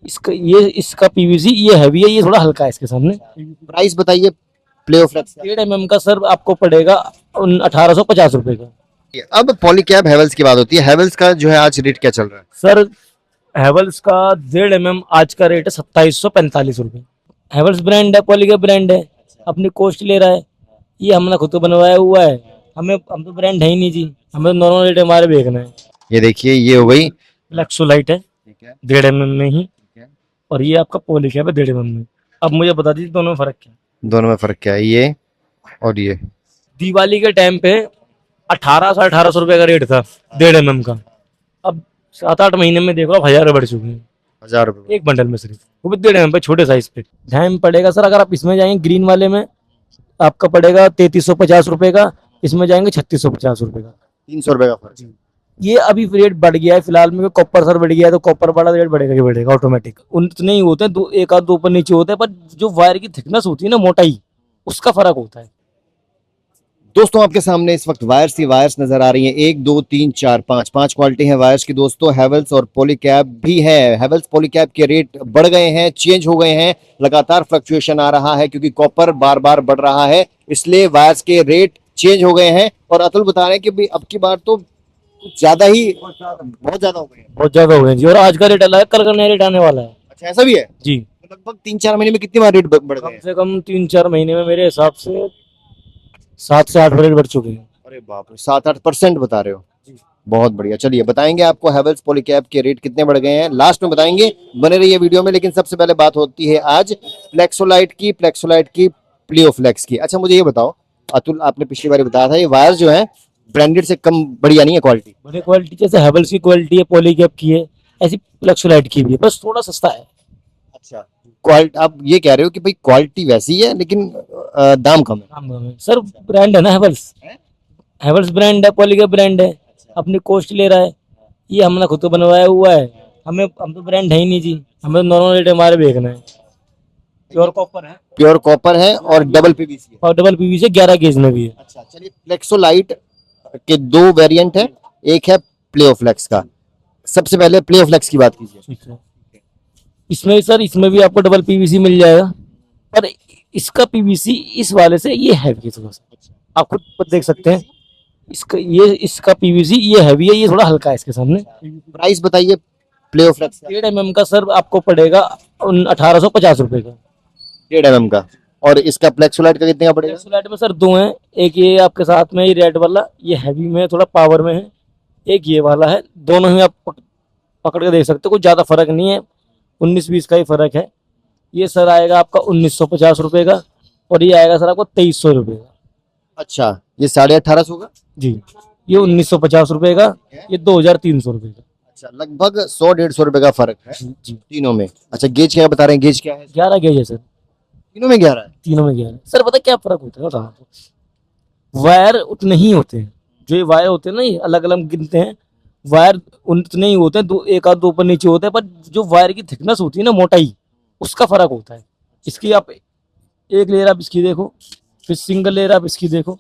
इसका पीवीसी ये हैवी है, ये थोड़ा हल्का है इसके सामने। प्राइस बताइए प्लेओफ्लेक्स का। 1.5 mm का सर आपको पड़ेगा 1850 रुपए का। अब पॉलीकैब हैवेल्स की बात होती है, हैवेल्स का जो है आज रेट क्या चल रहा है? सर हैवल्स का 1.5 mm आज का रेट है 2745 रुपए। हैवल्स ब्रांड है, पॉलीकैब ब्रांड है, अपनी कॉस्ट ले रहा है। ये हमने खुद तो बनवाया हुआ है, हम तो ब्रांड है ही नहीं जी, हमें तो नॉर्मल रेट हमारे बेचना है। ये देखिए, ये हो गई। फ्लेक्सोलाइट है ठीक है, 1.5 mm में ही, ठीक है। और ये आपका पॉलीकैब है 1.5 mm में। अब मुझे बता दीजिए दोनों में फर्क क्या है। दोनों में फर्क क्या है, ये और ये? दिवाली के टाइम पे 1800 का रेट था 1.5 mm का। अब 7-8 महीने में देखो आप 1000 बढ़ चुके हैं 1000 रुपये। एक बंडल में, सिर्फ वो भी 1.5 mm पे, छोटे साइज पे। ढाई पड़ेगा सर, अगर आप इसमें जाएंगे ग्रीन वाले में आपका पड़ेगा 3350 रुपए का, इसमें जाएंगे 3650 रुपए का। 300 रुपये का फर्क। ये अभी रेट बढ़ गया है फिलहाल में, कॉपर सर बढ़ गया है तो कॉपर वाला रेट बढ़ेगा ही बढ़ेगा ऑटोमेटिक। उतने ही होते हैं, दो एक आध दो ऊपर नीचे होते हैं, पर जो वायर की थिकनेस होती है ना, मोटाई, उसका फर्क होता है। दोस्तों आपके सामने इस वक्त वायर्स ही वायर्स नजर आ रही हैं, 1 2 3 4 5 क्वालिटी है वायर्स की दोस्तों। हैवेल्स और पॉलीकैब भी है। हैवेल्स पॉलीकैब के रेट बढ़ गए हैं, चेंज हो गए हैं, लगातार फ्लक्चुएशन आ रहा है क्योंकि कॉपर बार बार बढ़ रहा है, इसलिए वायर्स के रेट चेंज हो गए हैं। और अतुल बता रहे हैं कि भाई अब की बार तो कुछ ज्यादा ही, बहुत ज्यादा हो गए हैं। बहुत ज्यादा हो गए जी, और आज का रेट अलग है, कल का नया रेट आने वाला है अच्छा, ऐसा भी है? जी। तो लगभग 3-4 महीने में कितनी बार रेट बढ़ गए कम हैं? से कम 3-4 महीने में मेरे हिसाब से 7 से 8 रेट बढ़ चुके हैं। अरे बाप रे, 7-8% बता रहे हो? जी। बहुत बढ़िया। चलिए बताएंगे आपको हैवेल्स पॉलीकैब के रेट कितने बढ़ गए हैं, लास्ट में बताएंगे, बने रहिए वीडियो में। लेकिन सबसे पहले बात होती है आज फ्लेक्सोलाइट की प्लियोफ्लेक्स की। अच्छा मुझे ये बताओ अतुल, आपने पिछली बार बताया था ये वायर जो है ब्रांडेड से कम बढ़िया नहीं है क्वालिटी? बड़े क्वालिटी जैसे हैवल्स की क्वालिटी है, पॉलीकैब की है, ऐसी फ्लेक्सोलाइट की भी है, बस थोड़ा सस्ता है। अच्छा, क्वालिटी आप ये कह रहे हो कि भाई क्वालिटी वैसी है लेकिन दाम कम है? नाम है सर, ब्रांड है ना हैवल्स। हैवल्स ब्रांड है, पॉलीकैब ब्रांड है, अपनी कॉस्ट ले रहा है। ये हमने खुद तो बनवाया हुआ है, हम तो ब्रांड है ही नहीं जी, हमें तो नॉर्मल रेट हमारे बेचना है। प्योर कॉपर है, प्योर कॉपर है और डबल पीवीसी है। और डबल पीवीसी 11 गेज में भी है। अच्छा चलिए, फ्लेक्सोलाइट के दो वेरिएंट है, एक है प्लेओफ्लेक्स का। सबसे पहले प्लेओफ्लेक्स की बात कीजिए। ठीक है। इसमें सर, इसमें भी आपको डबल पीवीसी मिल जाएगा, पर इसका पीवीसी इस वाले से ये हैवी है थोड़ा सा, आप खुद देख सकते हैं। इसका पीवीसी ये हैवी है, ये थोड़ा हल्का है इसके सामने। प्राइस बताइए प्लेओफ्लेक्स का। 1.5 mm का सर आपको पड़ेगा 1850 रुपए का। 1.5 mm का। और इसका फ्लेक्सोलाइट का कितने का पड़ेगा? फ्लैट में सर दो हैं, एक ये आपके साथ में, ये रेड वाला, ये हैवी में थोड़ा पावर में है, एक ये वाला है। दोनों ही आप पकड़ के देख सकते हो, कुछ ज़्यादा फर्क नहीं है, 19-20 का ही फर्क है। ये सर आएगा आपका 1950 रुपये का, और ये आएगा सर आपको 2300 रुपये का। अच्छा, ये 1850 का। जी, ये 1950 रुपये का, ये 2300 रुपये का। अच्छा, लगभग 100-150 रुपए का फर्क है जी। तीनों में। अच्छा, गेज क्या बता रहे हैं, गेज क्या है? 11 गेज है सर, तीनों में 11 है। तीनों में 11। सर पता क्या फर्क होता है, बताओ आपको। वायर उतने ही होते हैं, जो ये वायर होते हैं ना, ये अलग अलग गिनते हैं, वायर उतने ही होते हैं, दो एक आध दो ऊपर नीचे होते हैं, पर जो वायर की थिकनेस होती है ना, मोटाई, उसका फर्क होता है। इसकी आप एक लेयर आप इसकी देखो, फिर सिंगल लेयर आप इसकी देखो,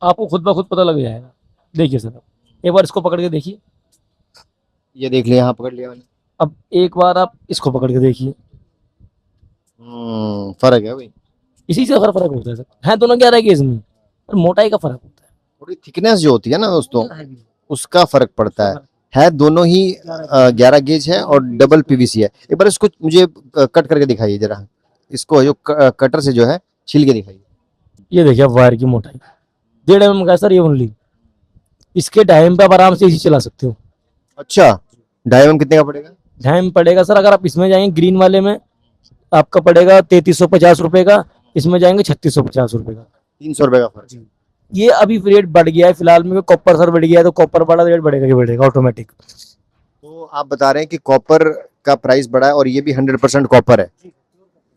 आपको खुद ब खुद पता लग जाएगा। देखिए सर, एक बार इसको पकड़ के देखिए, ये देख लिया, यहाँ पकड़ लिया मैंने। अब एक बार आप इसको पकड़ के देखिए, फर्क है भाई। इसी से फर्क होता है सर। है दोनों 11 गेज में, पर मोटाई का फर्क होता थोड़ी थिकनेस जो होती है ना दोस्तों, है। उसका फर्क पड़ता है दोनों ही 11 गेज है और डबल पीवीसी है। एक बार इसको मुझे कट करके दिखाइए जरा, इसको जो कटर से जो है छील के दिखाइए। ये देखिए आप वायर की मोटाई 1.5 mm का है सर ये ओनली। इसके टाइम पे आप आराम से इसी चला सकते हो। अच्छा, 2.5 mm कितने का पड़ेगा? टाइम पड़ेगा सर, अगर आप इसमें जाएंगे ग्रीन वाले में आपका पड़ेगा 3350 रुपये का, इसमें जाएंगे 3650 रुपये का। 300 रुपए का फर्क। ये अभी रेट बढ़ गया है फिलहाल में, कॉपर सर बढ़ गया है, तो कॉपर वाला रेट बढ़ेगा ही बढ़ेगा ऑटोमेटिक। तो आप बता रहे हैं कि कॉपर का प्राइस बढ़ा है और ये भी 100% कॉपर है,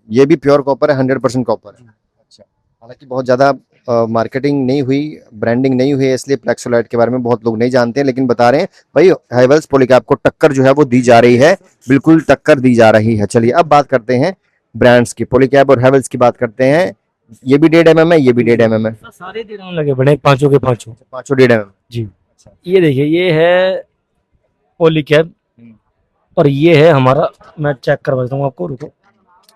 ये भी प्योर कॉपर है, 100% कॉपर है। अच्छा, हालांकि बहुत ज्यादा मार्केटिंग नहीं हुई, ब्रांडिंग नहीं हुई है, इसलिए फ्लेक्सोलाइट के बारे में बहुत लोग नहीं जानते हैं, लेकिन बता रहे हैं भाई हैवेल्स पॉलीकैब को टक्कर जो है वो दी जा रही है, बिल्कुल टक्कर दी जा रही है। चलिए अब बात करते हैं ब्रांड्स की, पॉलीकैब और हैवेल्स की बात करते हैं। ये भी 1.5 mm है, ये भी 1.5 mm है। सारे देने लगे बड़े, पांचों के पांचों। पांचों 1.5 mm। जी। ये देखिए, ये है पॉलीकैब, और ये है हमारा, मैं चेक करवा देता हूँ आपको, रुको,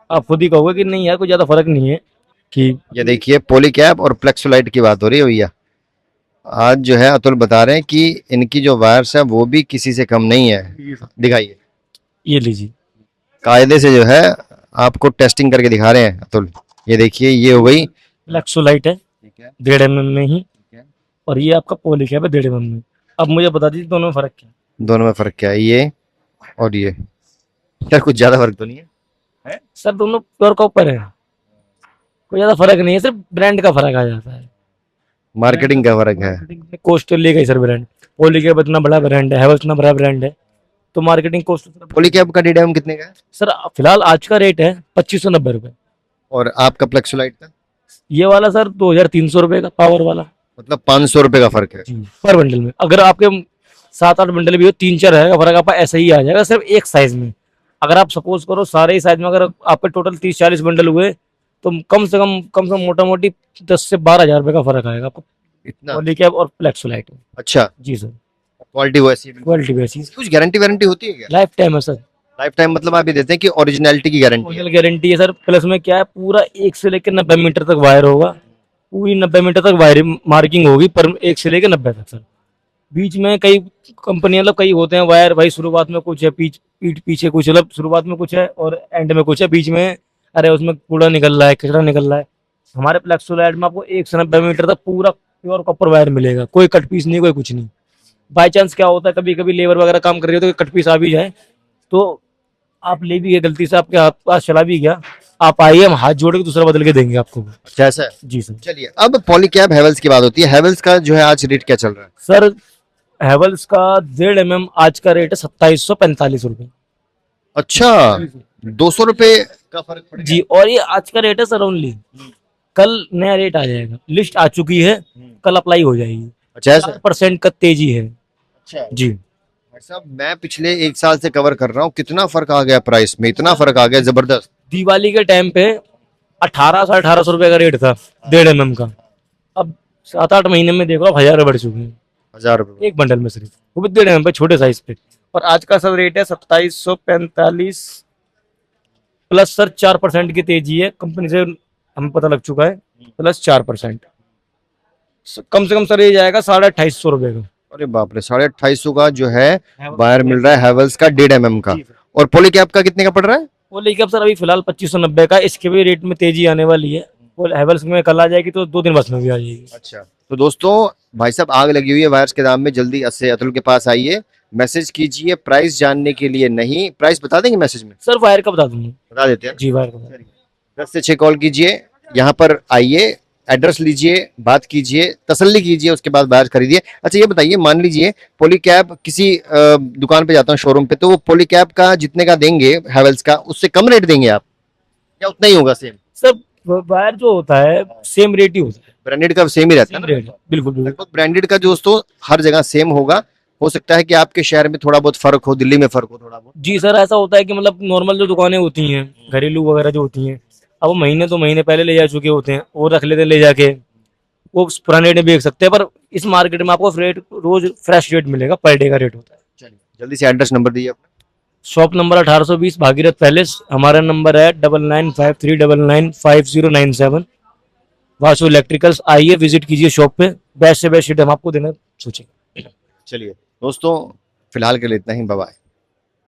आप खुद ही कहोगे कि नहीं यार कोई ज्यादा फर्क नहीं है कि ये देखिए पॉलीकैब और प्लेक्सोलाइट की बात हो रही है भैया। आज जो है अतुल बता रहे हैं कि इनकी जो वायर्स है वो भी किसी से कम नहीं है। दिखाइए, ये लीजिए। कायदे से जो है आपको टेस्टिंग करके दिखा रहे हैं अतुल। ये देखिए, ये हो गई, फ्लेक्सोलाइट है ठीक है, 1.5 mm में ही, ठीक है। और ये आपका पॉलीकैब है 1.5 mm में। अब मुझे बता दीजिए दोनों में फर्क क्या है। दोनों में फर्क क्या है, ये और ये? यार कुछ ज्यादा फर्क तो नहीं है? सर दोनों प्योर कॉपर है, कोई ज्यादा फर्क नहीं है, सिर्फ ब्रांड का फर्क आ जाता है। मार्केटिंग का फर्क है। कॉस्ट तो लेगा ही सर ब्रांड, पॉलीकैब इतना बड़ा ब्रांड है, हैवेल्स इतना बड़ा ब्रांड है, तो मार्केटिंग कॉस्ट। पॉलीकैब का DDM कितने का है? सर फिलहाल आज का रेट है 2590 रुपए। और आपका प्लेक्सोलाइट का? ये वाला सर 2300 रुपए का पावर वाला मतलब 500 रुपए का फर्क है। जी पर बंडल में। अगर आपके 7-8 बंडल भी हो, 3-4 रहेगा फर्क, आपका ऐसा ही आ जाएगा सिर्फ एक साइज में। अगर आप सपोज करो सारे ही साइज में अगर आपके टोटल 30-40 बंडल हुए तो कम से कम मोटा मोटी 10 से 12 हजार रुपए का फर्क आएगा आपको इतना? पॉलीकैब और फ्लेक्सोलाइट में। अच्छा, जी सर, क्वालिटी वैसी है? क्वालिटी बेसिस, कुछ गारंटी वारंटी होती है क्या? लाइफ टाइम है सर। लाइफ टाइम मतलब आप ये देते हैं कि ओरिजिनलिटी की गारंटी है? ओरिजिनल गारंटी है सर। प्लस में क्या है, पूरा 1 से लेकर 90 मीटर तक वायर होगा, पूरी 90 मीटर तक वायर मार्किंग होगी पर 1 से लेकर 90 तक सर। बीच में कई कंपनियां मतलब कई होते हैं वायर भाई, शुरुआत में कुछ है, पीछे कुछ, मतलब शुरुआत में कुछ है और एंड में कुछ है, बीच में अरे उसमें कूड़ा निकल रहा है, कचरा निकल रहा है। हमारे प्लेक्सोलाइट में आपको 1 से 90 मीटर तक पूरा प्योर कॉपर वायर मिलेगा, कोई कट पीस नहीं, कोई कुछ नहीं। बाई चांस क्या होता है, कभी कभी लेबर वगैरह काम कर रही हो तो कट पीस आ भी जाए, तो आप ले भी गए गलती से, आपके हाथ पास चला भी गया, आप आइए, हम हाथ जोड़ के दूसरा बदल के देंगे आपको। अच्छा, ऐसा है? जी सर। चलिए, अब पॉलीकैब हैवेल्स की बात होती है। हैवेल्स का जो है आज रेट क्या चल रहा है? सर हैवल्स का 1.5 mm आज का रेट है 2745 रुपए। अच्छा, 200 रुपए का फर्क पड़ गया। जी, और ये आज का रेट है सर ओनली, कल नया रेट आ जाएगा, लिस्ट आ चुकी है, कल अप्लाई हो जाएगी। अच्छा, ऐसा? 4% का तेजी है। अच्छा जी भाई साहब, मैं पिछले 1 साल से कवर कर रहा हूँ, कितना फर्क आ गया प्राइस में, इतना फर्क आ गया जबरदस्त। दिवाली के टाइम पे 1800 रुपए का रेट था 1.5 mm का, अब 7-8 महीने में देखो आप 1000 बढ़ चुके हैं 1000 रुपए? एक बंडल में सिर्फ, वो भी 1.5 mm पे, छोटे साइज पे। और आज का सर रेट है 2745 प्लस सर 4% की तेजी है, कंपनी से हमें पता लग चुका है, प्लस 4%। कम से कम सर ये जाएगा 2850 रुपए का। अरे बाप रे, 2850 का जो है वायर मिल रहा है हैवेल्स का 1.5 mm का। और पॉलीकैब का कितने का पड़ रहा है? वो लेके सर अभी फिलहाल 2590 का, इसके भी रेट में तेजी आने वाली है। वो हैवेल्स में कल आ जाएगी तो 2 दिन बस में भी आ जाएगी। अच्छा, तो दोस्तों भाई साहब आग लगी हुई है वायर्स के दाम में, जल्दी से अतुल के पास आइए, मैसेज कीजिए। प्राइस जानने के लिए नहीं, प्राइस बता देंगे मैसेज में? सर वायर का बता दूंगा। बता देते हैं। जी वायर का बता दूंगा। 10 से 6 कॉल कीजिए, यहाँ पर आइए, एड्रेस लीजिए, बात कीजिए, तसल्ली कीजिए, उसके बाद वायर खरीदिए। अच्छा ये बताइए, मान लीजिए पॉलीकैब किसी दुकान पे जाता हूँ, शोरूम पे, तो वो पॉलीकैब का जितने का देंगे हैवेल्स का, उससे कम रेट देंगे आप या उतना ही होगा सेम? सर वायर जो होता है सेम रेट ही होता है, ब्रांडेड का सेम ही रहता है सेम ना? रेट, बिल्कुल बिल्कुल। लगभग ब्रांडेड का दोस्तों हर जगह सेम होगा। हो सकता है कि आपके शहर में थोड़ा बहुत फर्क हो, दिल्ली में फर्क हो थोड़ा बहुत। जी सर, ऐसा होता है कि मतलब नॉर्मल जो दुकानें होती हैं घरेलू वगैरह जो होती हैं, अब वो महीने 2 महीने पहले ले जा चुके होते हैं, वो रख लेते हैं ले जाके, वो पुराने रेट में बेच सकते हैं, पर इस मार्केट में आपको रेट रोज फ्रेश रेट मिलेगा, पर डे का रेट होता है। चलिए जल्दी से एड्रेस नंबर दीजिए अपना। शॉप नंबर 1820 भागीरथ पैलेस, हमारा नंबर है 9953995097। वासु इलेक्ट्रिकल्स, आइए विजिट कीजिए शॉप पे, बेस्ट से बेस्ट रेट हम आपको देना सोचेंगे। चलिए दोस्तों, फिलहाल के लिए इतना ही, बाय बाय।